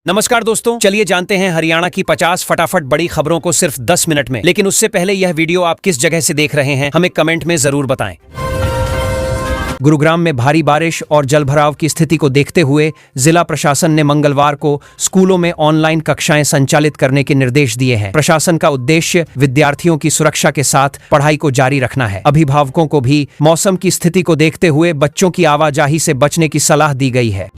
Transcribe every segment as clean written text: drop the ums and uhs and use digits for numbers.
नमस्कार दोस्तों, चलिए जानते हैं हरियाणा की 50 फटाफट बड़ी खबरों को सिर्फ 10 मिनट में। लेकिन उससे पहले यह वीडियो आप किस जगह से देख रहे हैं हमें कमेंट में जरूर बताएं। गुरुग्राम में भारी बारिश और जलभराव की स्थिति को देखते हुए जिला प्रशासन ने मंगलवार को स्कूलों में ऑनलाइन कक्षाएं संचालित करने के निर्देश दिए हैं। प्रशासन का उद्देश्य विद्यार्थियों की सुरक्षा के साथ पढ़ाई को जारी रखना है। अभिभावकों को भी मौसम की स्थिति को देखते हुए बच्चों की आवाजाही से बचने की सलाह दी गई है।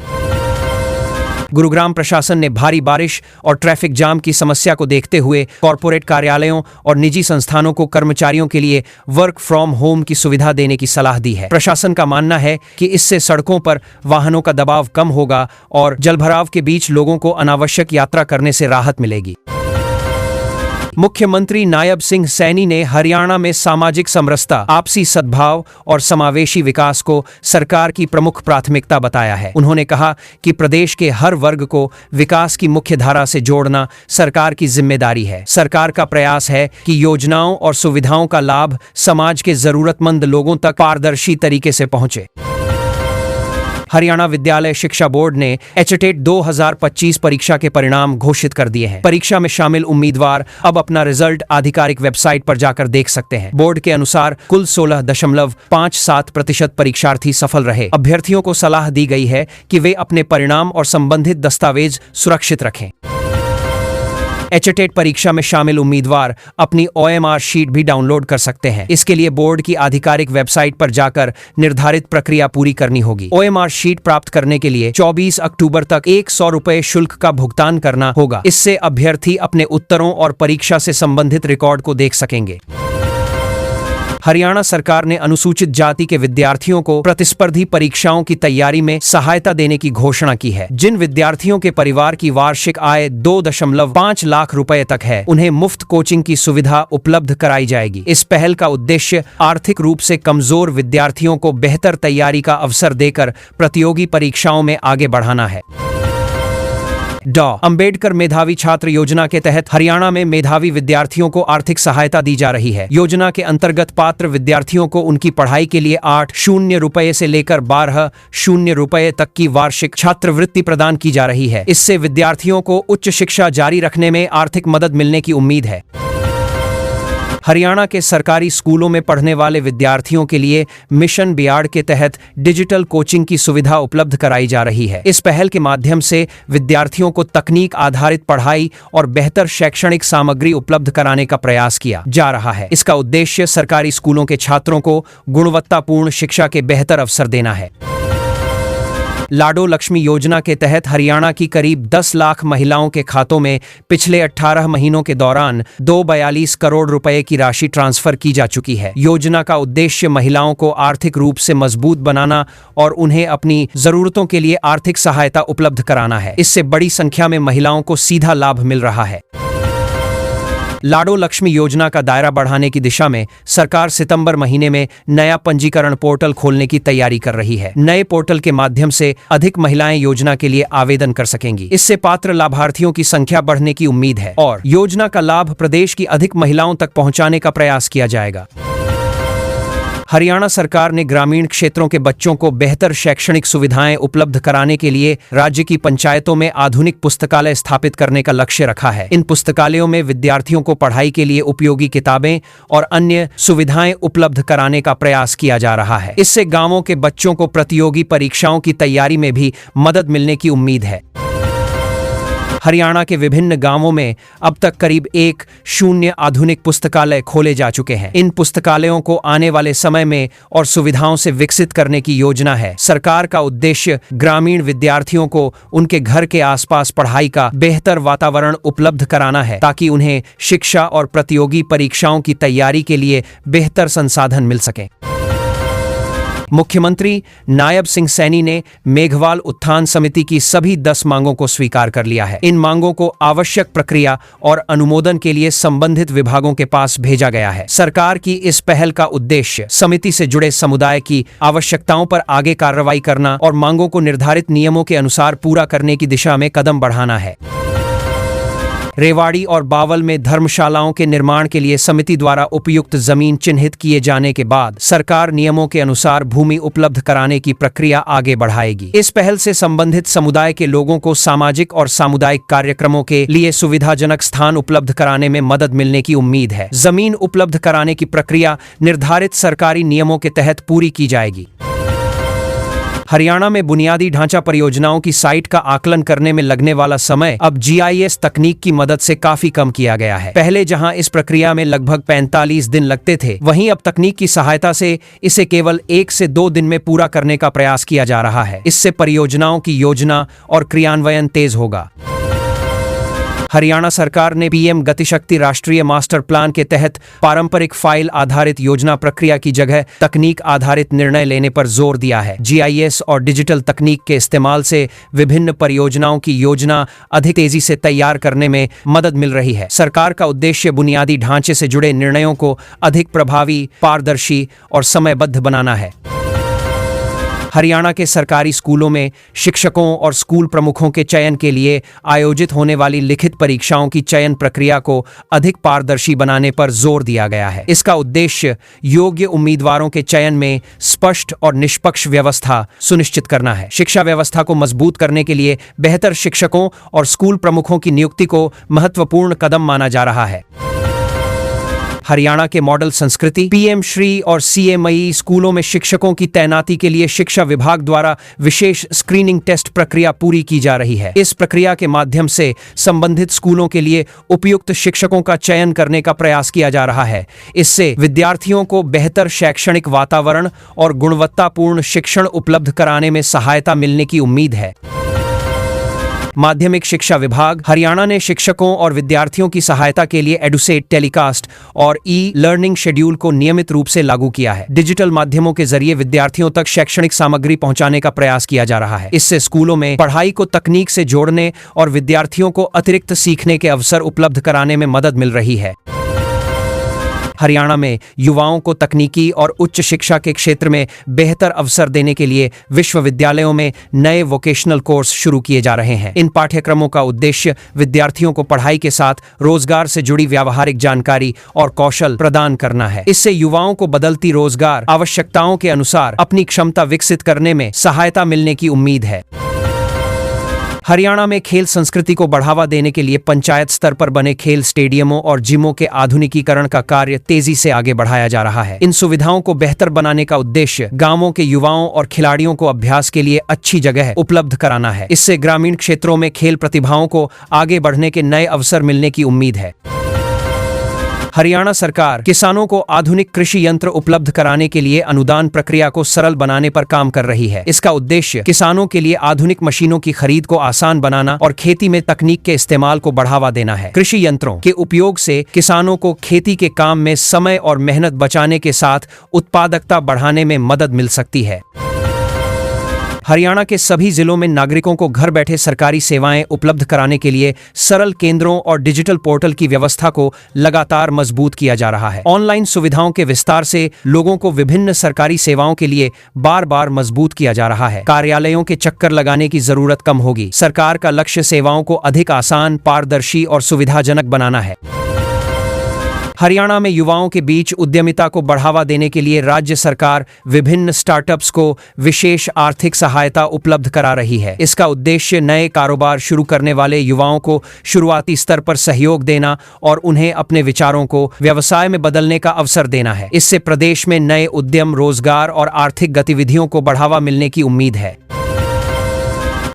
गुरुग्राम प्रशासन ने भारी बारिश और ट्रैफिक जाम की समस्या को देखते हुए कॉरपोरेट कार्यालयों और निजी संस्थानों को कर्मचारियों के लिए वर्क फ्रॉम होम की सुविधा देने की सलाह दी है। प्रशासन का मानना है कि इससे सड़कों पर वाहनों का दबाव कम होगा और जलभराव के बीच लोगों को अनावश्यक यात्रा करने से राहत मिलेगी। मुख्यमंत्री नायब सिंह सैनी ने हरियाणा में सामाजिक समरसता, आपसी सद्भाव और समावेशी विकास को सरकार की प्रमुख प्राथमिकता बताया है। उन्होंने कहा कि प्रदेश के हर वर्ग को विकास की मुख्य धारा से जोड़ना सरकार की जिम्मेदारी है। सरकार का प्रयास है कि योजनाओं और सुविधाओं का लाभ समाज के जरूरतमंद लोगों तक पारदर्शी तरीके से पहुंचे। हरियाणा विद्यालय शिक्षा बोर्ड ने एचटेट 2025 परीक्षा के परिणाम घोषित कर दिए हैं। परीक्षा में शामिल उम्मीदवार अब अपना रिजल्ट आधिकारिक वेबसाइट पर जाकर देख सकते हैं। बोर्ड के अनुसार कुल 16.57% परीक्षार्थी सफल रहे। अभ्यर्थियों को सलाह दी गई है कि वे अपने परिणाम और संबंधित दस्तावेज सुरक्षित रखें। एचटेट परीक्षा में शामिल उम्मीदवार अपनी OMR शीट भी डाउनलोड कर सकते हैं। इसके लिए बोर्ड की आधिकारिक वेबसाइट पर जाकर निर्धारित प्रक्रिया पूरी करनी होगी। OMR शीट प्राप्त करने के लिए 24 अक्टूबर तक 100 रुपये शुल्क का भुगतान करना होगा। इससे अभ्यर्थी अपने उत्तरों और परीक्षा से संबंधित रिकॉर्ड को देख सकेंगे। हरियाणा सरकार ने अनुसूचित जाति के विद्यार्थियों को प्रतिस्पर्धी परीक्षाओं की तैयारी में सहायता देने की घोषणा की है। जिन विद्यार्थियों के परिवार की वार्षिक आय 2.5 लाख रुपए तक है, उन्हें मुफ्त कोचिंग की सुविधा उपलब्ध कराई जाएगी। इस पहल का उद्देश्य आर्थिक रूप से कमजोर विद्यार्थियों को बेहतर तैयारी का अवसर देकर प्रतियोगी परीक्षाओं में आगे बढ़ाना है। अंबेडकर मेधावी छात्र योजना के तहत हरियाणा में मेधावी विद्यार्थियों को आर्थिक सहायता दी जा रही है। योजना के अंतर्गत पात्र विद्यार्थियों को उनकी पढ़ाई के लिए 8 रुपये से लेकर 12 रुपये तक की वार्षिक छात्रवृत्ति प्रदान की जा रही है। इससे विद्यार्थियों को उच्च शिक्षा जारी रखने में आर्थिक मदद मिलने की उम्मीद है। हरियाणा के सरकारी स्कूलों में पढ़ने वाले विद्यार्थियों के लिए मिशन बियाड के तहत डिजिटल कोचिंग की सुविधा उपलब्ध कराई जा रही है। इस पहल के माध्यम से विद्यार्थियों को तकनीक आधारित पढ़ाई और बेहतर शैक्षणिक सामग्री उपलब्ध कराने का प्रयास किया जा रहा है। इसका उद्देश्य सरकारी स्कूलों के छात्रों को गुणवत्तापूर्ण शिक्षा के बेहतर अवसर देना है। लाडो लक्ष्मी योजना के तहत हरियाणा की करीब 10 लाख महिलाओं के खातों में पिछले 18 महीनों के दौरान 242 करोड़ रुपए की राशि ट्रांसफर की जा चुकी है। योजना का उद्देश्य महिलाओं को आर्थिक रूप से मजबूत बनाना और उन्हें अपनी जरूरतों के लिए आर्थिक सहायता उपलब्ध कराना है। इससे बड़ी संख्या में महिलाओं को सीधा लाभ मिल रहा है। लाडो लक्ष्मी योजना का दायरा बढ़ाने की दिशा में सरकार सितंबर महीने में नया पंजीकरण पोर्टल खोलने की तैयारी कर रही है। नए पोर्टल के माध्यम से अधिक महिलाएं योजना के लिए आवेदन कर सकेंगी। इससे पात्र लाभार्थियों की संख्या बढ़ने की उम्मीद है और योजना का लाभ प्रदेश की अधिक महिलाओं तक पहुंचाने का प्रयास किया जाएगा। हरियाणा सरकार ने ग्रामीण क्षेत्रों के बच्चों को बेहतर शैक्षणिक सुविधाएं उपलब्ध कराने के लिए राज्य की पंचायतों में आधुनिक पुस्तकालय स्थापित करने का लक्ष्य रखा है। इन पुस्तकालयों में विद्यार्थियों को पढ़ाई के लिए उपयोगी किताबें और अन्य सुविधाएं उपलब्ध कराने का प्रयास किया जा रहा है। इससे गांवों के बच्चों को प्रतियोगी परीक्षाओं की तैयारी में भी मदद मिलने की उम्मीद है। हरियाणा के विभिन्न गांवों में अब तक करीब 10 आधुनिक पुस्तकालय खोले जा चुके हैं। इन पुस्तकालयों को आने वाले समय में और सुविधाओं से विकसित करने की योजना है। सरकार का उद्देश्य ग्रामीण विद्यार्थियों को उनके घर के आसपास पढ़ाई का बेहतर वातावरण उपलब्ध कराना है, ताकि उन्हें शिक्षा और प्रतियोगी परीक्षाओं की तैयारी के लिए बेहतर संसाधन मिल सके। मुख्यमंत्री नायब सिंह सैनी ने मेघवाल उत्थान समिति की सभी 10 मांगों को स्वीकार कर लिया है। इन मांगों को आवश्यक प्रक्रिया और अनुमोदन के लिए संबंधित विभागों के पास भेजा गया है। सरकार की इस पहल का उद्देश्य समिति से जुड़े समुदाय की आवश्यकताओं पर आगे कार्रवाई करना और मांगों को निर्धारित नियमों के अनुसार पूरा करने की दिशा में कदम बढ़ाना है। रेवाड़ी और बावल में धर्मशालाओं के निर्माण के लिए समिति द्वारा उपयुक्त जमीन चिन्हित किए जाने के बाद सरकार नियमों के अनुसार भूमि उपलब्ध कराने की प्रक्रिया आगे बढ़ाएगी। इस पहल से संबंधित समुदाय के लोगों को सामाजिक और सामुदायिक कार्यक्रमों के लिए सुविधाजनक स्थान उपलब्ध कराने में मदद मिलने की उम्मीद है। जमीन उपलब्ध कराने की प्रक्रिया निर्धारित सरकारी नियमों के तहत पूरी की जाएगी। हरियाणा में बुनियादी ढांचा परियोजनाओं की साइट का आकलन करने में लगने वाला समय अब GIS तकनीक की मदद से काफी कम किया गया है। पहले जहां इस प्रक्रिया में लगभग 45 दिन लगते थे, वहीं अब तकनीक की सहायता से इसे केवल 1 से 2 दिन में पूरा करने का प्रयास किया जा रहा है। इससे परियोजनाओं की योजना और क्रियान्वयन तेज होगा। हरियाणा सरकार ने PM गतिशक्ति राष्ट्रीय मास्टर प्लान के तहत पारंपरिक फाइल आधारित योजना प्रक्रिया की जगह तकनीक आधारित निर्णय लेने पर जोर दिया है। GIS और डिजिटल तकनीक के इस्तेमाल से विभिन्न परियोजनाओं की योजना अधिक तेजी से तैयार करने में मदद मिल रही है। सरकार का उद्देश्य बुनियादी ढांचे से जुड़े निर्णयों को अधिक प्रभावी, पारदर्शी और समयबद्ध बनाना है। हरियाणा के सरकारी स्कूलों में शिक्षकों और स्कूल प्रमुखों के चयन के लिए आयोजित होने वाली लिखित परीक्षाओं की चयन प्रक्रिया को अधिक पारदर्शी बनाने पर जोर दिया गया है। इसका उद्देश्य योग्य उम्मीदवारों के चयन में स्पष्ट और निष्पक्ष व्यवस्था सुनिश्चित करना है। शिक्षा व्यवस्था को मजबूत करने के लिए बेहतर शिक्षकों और स्कूल प्रमुखों की नियुक्ति को महत्वपूर्ण कदम माना जा रहा है। हरियाणा के मॉडल संस्कृति, PM श्री और CMI स्कूलों में शिक्षकों की तैनाती के लिए शिक्षा विभाग द्वारा विशेष स्क्रीनिंग टेस्ट प्रक्रिया पूरी की जा रही है। इस प्रक्रिया के माध्यम से संबंधित स्कूलों के लिए उपयुक्त शिक्षकों का चयन करने का प्रयास किया जा रहा है। इससे विद्यार्थियों को बेहतर शैक्षणिक वातावरण और गुणवत्तापूर्ण शिक्षण उपलब्ध कराने में सहायता मिलने की उम्मीद है। माध्यमिक शिक्षा विभाग हरियाणा ने शिक्षकों और विद्यार्थियों की सहायता के लिए एडुसेट टेलीकास्ट और ई-लर्निंग शेड्यूल को नियमित रूप से लागू किया है। डिजिटल माध्यमों के जरिए विद्यार्थियों तक शैक्षणिक सामग्री पहुंचाने का प्रयास किया जा रहा है। इससे स्कूलों में पढ़ाई को तकनीक से जोड़ने और विद्यार्थियों को अतिरिक्त सीखने के अवसर उपलब्ध कराने में मदद मिल रही है। हरियाणा में युवाओं को तकनीकी और उच्च शिक्षा के क्षेत्र में बेहतर अवसर देने के लिए विश्वविद्यालयों में नए वोकेशनल कोर्स शुरू किए जा रहे हैं। इन पाठ्यक्रमों का उद्देश्य विद्यार्थियों को पढ़ाई के साथ रोजगार से जुड़ी व्यावहारिक जानकारी और कौशल प्रदान करना है। इससे युवाओं को बदलती रोजगार आवश्यकताओं के अनुसार अपनी क्षमता विकसित करने में सहायता मिलने की उम्मीद है। हरियाणा में खेल संस्कृति को बढ़ावा देने के लिए पंचायत स्तर पर बने खेल स्टेडियमों और जिमों के आधुनिकीकरण का कार्य तेजी से आगे बढ़ाया जा रहा है। इन सुविधाओं को बेहतर बनाने का उद्देश्य गांवों के युवाओं और खिलाड़ियों को अभ्यास के लिए अच्छी जगह उपलब्ध कराना है। इससे ग्रामीण क्षेत्रों में खेल प्रतिभाओं को आगे बढ़ने के नए अवसर मिलने की उम्मीद है। हरियाणा सरकार किसानों को आधुनिक कृषि यंत्र उपलब्ध कराने के लिए अनुदान प्रक्रिया को सरल बनाने पर काम कर रही है। इसका उद्देश्य किसानों के लिए आधुनिक मशीनों की खरीद को आसान बनाना और खेती में तकनीक के इस्तेमाल को बढ़ावा देना है। कृषि यंत्रों के उपयोग से किसानों को खेती के काम में समय और मेहनत बचाने के साथ उत्पादकता बढ़ाने में मदद मिल सकती है। हरियाणा के सभी जिलों में नागरिकों को घर बैठे सरकारी सेवाएं उपलब्ध कराने के लिए सरल केंद्रों और डिजिटल पोर्टल की व्यवस्था को लगातार मजबूत किया जा रहा है। ऑनलाइन सुविधाओं के विस्तार से लोगों को विभिन्न सरकारी सेवाओं के लिए बार बार मजबूत किया जा रहा है। कार्यालयों के चक्कर लगाने की जरूरत कम होगी। सरकार का लक्ष्य सेवाओं को अधिक आसान, पारदर्शी और सुविधाजनक बनाना है। हरियाणा में युवाओं के बीच उद्यमिता को बढ़ावा देने के लिए राज्य सरकार विभिन्न स्टार्टअप्स को विशेष आर्थिक सहायता उपलब्ध करा रही है। इसका उद्देश्य नए कारोबार शुरू करने वाले युवाओं को शुरुआती स्तर पर सहयोग देना और उन्हें अपने विचारों को व्यवसाय में बदलने का अवसर देना है। इससे प्रदेश में नए उद्यम, रोजगार और आर्थिक गतिविधियों को बढ़ावा मिलने की उम्मीद है।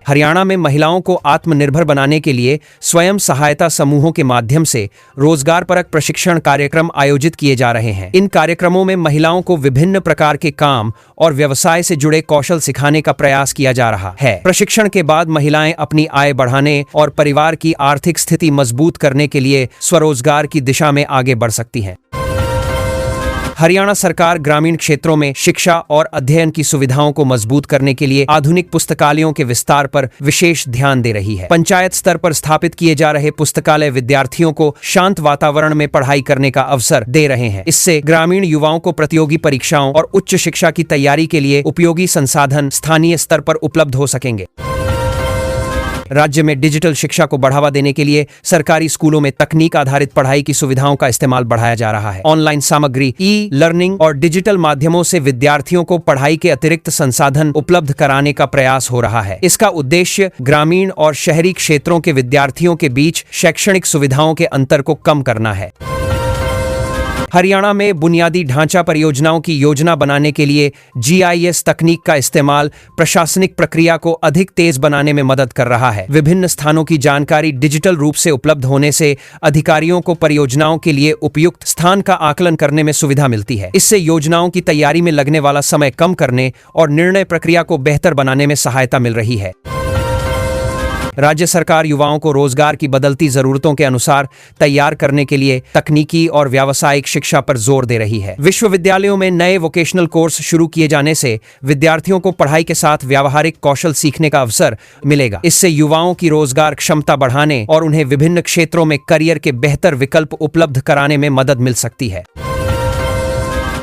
हरियाणा में महिलाओं को आत्मनिर्भर बनाने के लिए स्वयं सहायता समूहों के माध्यम से रोजगारपरक प्रशिक्षण कार्यक्रम आयोजित किए जा रहे हैं। इन कार्यक्रमों में महिलाओं को विभिन्न प्रकार के काम और व्यवसाय से जुड़े कौशल सिखाने का प्रयास किया जा रहा है। प्रशिक्षण के बाद महिलाएं अपनी आय बढ़ाने और परिवार की आर्थिक स्थिति मजबूत करने के लिए स्वरोजगार की दिशा में आगे बढ़ सकती हैं। हरियाणा सरकार ग्रामीण क्षेत्रों में शिक्षा और अध्ययन की सुविधाओं को मजबूत करने के लिए आधुनिक पुस्तकालयों के विस्तार पर विशेष ध्यान दे रही है। पंचायत स्तर पर स्थापित किए जा रहे पुस्तकालय विद्यार्थियों को शांत वातावरण में पढ़ाई करने का अवसर दे रहे हैं। इससे ग्रामीण युवाओं को प्रतियोगी परीक्षाओं और उच्च शिक्षा की तैयारी के लिए उपयोगी संसाधन स्थानीय स्तर पर उपलब्ध हो सकेंगे। राज्य में डिजिटल शिक्षा को बढ़ावा देने के लिए सरकारी स्कूलों में तकनीक आधारित पढ़ाई की सुविधाओं का इस्तेमाल बढ़ाया जा रहा है। ऑनलाइन सामग्री, ई लर्निंग और डिजिटल माध्यमों से विद्यार्थियों को पढ़ाई के अतिरिक्त संसाधन उपलब्ध कराने का प्रयास हो रहा है। इसका उद्देश्य ग्रामीण और शहरी क्षेत्रों के विद्यार्थियों के बीच शैक्षणिक सुविधाओं के अंतर को कम करना है। हरियाणा में बुनियादी ढांचा परियोजनाओं की योजना बनाने के लिए GIS तकनीक का इस्तेमाल प्रशासनिक प्रक्रिया को अधिक तेज बनाने में मदद कर रहा है। विभिन्न स्थानों की जानकारी डिजिटल रूप से उपलब्ध होने से अधिकारियों को परियोजनाओं के लिए उपयुक्त स्थान का आकलन करने में सुविधा मिलती है। इससे योजनाओं की तैयारी में लगने वाला समय कम करने और निर्णय प्रक्रिया को बेहतर बनाने में सहायता मिल रही है। राज्य सरकार युवाओं को रोजगार की बदलती जरूरतों के अनुसार तैयार करने के लिए तकनीकी और व्यावसायिक शिक्षा पर जोर दे रही है। विश्वविद्यालयों में नए वोकेशनल कोर्स शुरू किए जाने से विद्यार्थियों को पढ़ाई के साथ व्यावहारिक कौशल सीखने का अवसर मिलेगा। इससे युवाओं की रोजगार क्षमता बढ़ाने और उन्हें विभिन्न क्षेत्रों में करियर के बेहतर विकल्प उपलब्ध कराने में मदद मिल सकती है।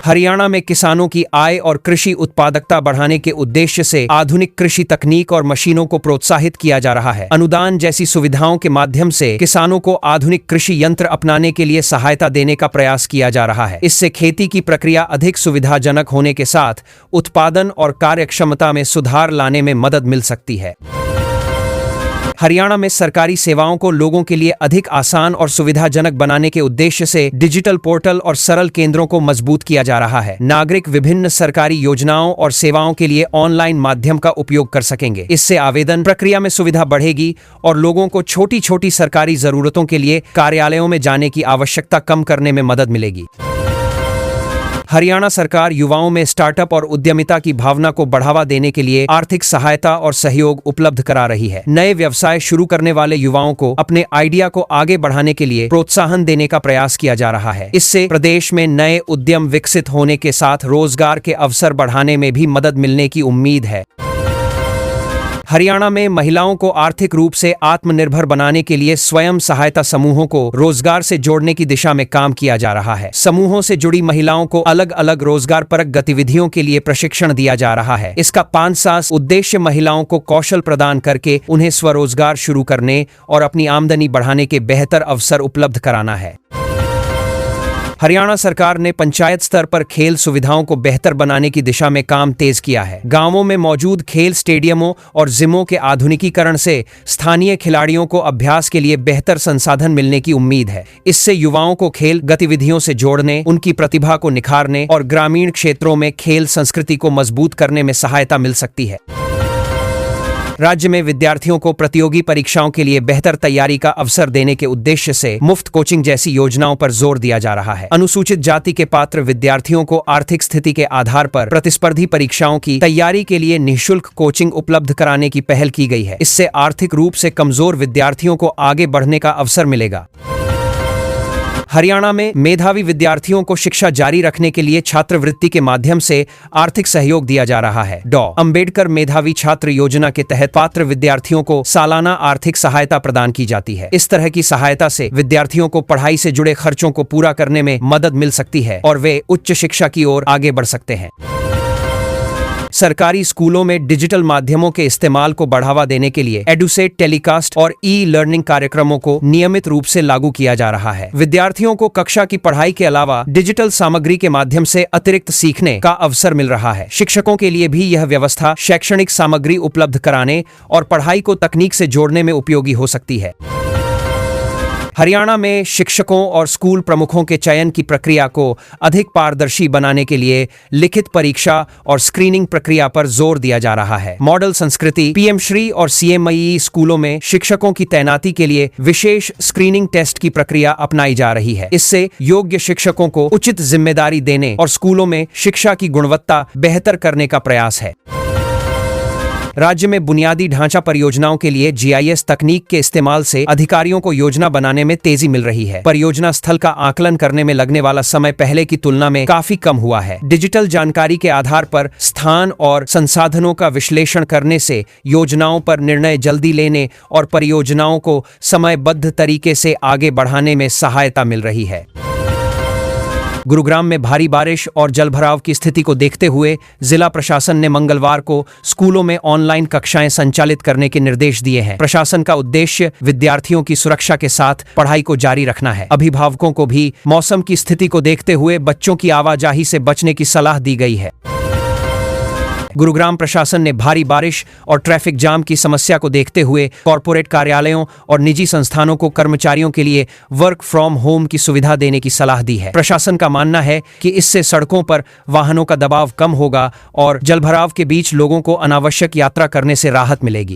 हरियाणा में किसानों की आय और कृषि उत्पादकता बढ़ाने के उद्देश्य से आधुनिक कृषि तकनीक और मशीनों को प्रोत्साहित किया जा रहा है। अनुदान जैसी सुविधाओं के माध्यम से किसानों को आधुनिक कृषि यंत्र अपनाने के लिए सहायता देने का प्रयास किया जा रहा है। इससे खेती की प्रक्रिया अधिक सुविधाजनक होने के साथ उत्पादन और कार्यक्षमता में सुधार लाने में मदद मिल सकती है। हरियाणा में सरकारी सेवाओं को लोगों के लिए अधिक आसान और सुविधाजनक बनाने के उद्देश्य से डिजिटल पोर्टल और सरल केंद्रों को मजबूत किया जा रहा है। नागरिक विभिन्न सरकारी योजनाओं और सेवाओं के लिए ऑनलाइन माध्यम का उपयोग कर सकेंगे। इससे आवेदन प्रक्रिया में सुविधा बढ़ेगी और लोगों को छोटी छोटी सरकारी जरूरतों के लिए कार्यालयों में जाने की आवश्यकता कम करने में मदद मिलेगी। हरियाणा सरकार युवाओं में स्टार्टअप और उद्यमिता की भावना को बढ़ावा देने के लिए आर्थिक सहायता और सहयोग उपलब्ध करा रही है। नए व्यवसाय शुरू करने वाले युवाओं को अपने आइडिया को आगे बढ़ाने के लिए प्रोत्साहन देने का प्रयास किया जा रहा है। इससे प्रदेश में नए उद्यम विकसित होने के साथ रोजगार के अवसर बढ़ाने में भी मदद मिलने की उम्मीद है। हरियाणा में महिलाओं को आर्थिक रूप से आत्मनिर्भर बनाने के लिए स्वयं सहायता समूहों को रोजगार से जोड़ने की दिशा में काम किया जा रहा है। समूहों से जुड़ी महिलाओं को अलग अलग रोजगार परक गतिविधियों के लिए प्रशिक्षण दिया जा रहा है। इसका 5 साल उद्देश्य महिलाओं को कौशल प्रदान करके उन्हें स्वरोजगार शुरू करने और अपनी आमदनी बढ़ाने के बेहतर अवसर उपलब्ध कराना है। हरियाणा सरकार ने पंचायत स्तर पर खेल सुविधाओं को बेहतर बनाने की दिशा में काम तेज किया है। गांवों में मौजूद खेल स्टेडियमों और जिमों के आधुनिकीकरण से स्थानीय खिलाड़ियों को अभ्यास के लिए बेहतर संसाधन मिलने की उम्मीद है। इससे युवाओं को खेल गतिविधियों से जोड़ने, उनकी प्रतिभा को निखारने और ग्रामीण क्षेत्रों में खेल संस्कृति को मजबूत करने में सहायता मिल सकती है। राज्य में विद्यार्थियों को प्रतियोगी परीक्षाओं के लिए बेहतर तैयारी का अवसर देने के उद्देश्य से मुफ्त कोचिंग जैसी योजनाओं पर जोर दिया जा रहा है। अनुसूचित जाति के पात्र विद्यार्थियों को आर्थिक स्थिति के आधार पर प्रतिस्पर्धी परीक्षाओं की तैयारी के लिए निःशुल्क कोचिंग उपलब्ध कराने की पहल की गई है। इससे आर्थिक रूप से कमजोर विद्यार्थियों को आगे बढ़ने का अवसर मिलेगा। हरियाणा में मेधावी विद्यार्थियों को शिक्षा जारी रखने के लिए छात्रवृत्ति के माध्यम से आर्थिक सहयोग दिया जा रहा है। डॉ. अंबेडकर मेधावी छात्र योजना के तहत पात्र विद्यार्थियों को सालाना आर्थिक सहायता प्रदान की जाती है। इस तरह की सहायता से विद्यार्थियों को पढ़ाई से जुड़े खर्चों को पूरा करने में मदद मिल सकती है और वे उच्च शिक्षा की ओर आगे बढ़ सकते हैं। सरकारी स्कूलों में डिजिटल माध्यमों के इस्तेमाल को बढ़ावा देने के लिए एडुसेट टेलीकास्ट और ई लर्निंग कार्यक्रमों को नियमित रूप से लागू किया जा रहा है। विद्यार्थियों को कक्षा की पढ़ाई के अलावा डिजिटल सामग्री के माध्यम से अतिरिक्त सीखने का अवसर मिल रहा है। शिक्षकों के लिए भी यह व्यवस्था शैक्षणिक सामग्री उपलब्ध कराने और पढ़ाई को तकनीक से जोड़ने में उपयोगी हो सकती है। हरियाणा में शिक्षकों और स्कूल प्रमुखों के चयन की प्रक्रिया को अधिक पारदर्शी बनाने के लिए लिखित परीक्षा और स्क्रीनिंग प्रक्रिया पर जोर दिया जा रहा है। मॉडल संस्कृति, पीएम श्री और CMIE स्कूलों में शिक्षकों की तैनाती के लिए विशेष स्क्रीनिंग टेस्ट की प्रक्रिया अपनाई जा रही है। इससे योग्य शिक्षकों को उचित जिम्मेदारी देने और स्कूलों में शिक्षा की गुणवत्ता बेहतर करने का प्रयास है। राज्य में बुनियादी ढांचा परियोजनाओं के लिए GIS तकनीक के इस्तेमाल से अधिकारियों को योजना बनाने में तेजी मिल रही है। परियोजना स्थल का आकलन करने में लगने वाला समय पहले की तुलना में काफी कम हुआ है। डिजिटल जानकारी के आधार पर स्थान और संसाधनों का विश्लेषण करने से योजनाओं पर निर्णय जल्दी लेने और परियोजनाओं को समयबद्ध तरीके से आगे बढ़ाने में सहायता मिल रही है। गुरुग्राम में भारी बारिश और जलभराव की स्थिति को देखते हुए जिला प्रशासन ने मंगलवार को स्कूलों में ऑनलाइन कक्षाएं संचालित करने के निर्देश दिए हैं। प्रशासन का उद्देश्य विद्यार्थियों की सुरक्षा के साथ पढ़ाई को जारी रखना है। अभिभावकों को भी मौसम की स्थिति को देखते हुए बच्चों की आवाजाही से बचने की सलाह दी गई है। गुरुग्राम प्रशासन ने भारी बारिश और ट्रैफिक जाम की समस्या को देखते हुए कॉरपोरेट कार्यालयों और निजी संस्थानों को कर्मचारियों के लिए वर्क फ्रॉम होम की सुविधा देने की सलाह दी है। प्रशासन का मानना है कि इससे सड़कों पर वाहनों का दबाव कम होगा और जलभराव के बीच लोगों को अनावश्यक यात्रा करने से राहत मिलेगी।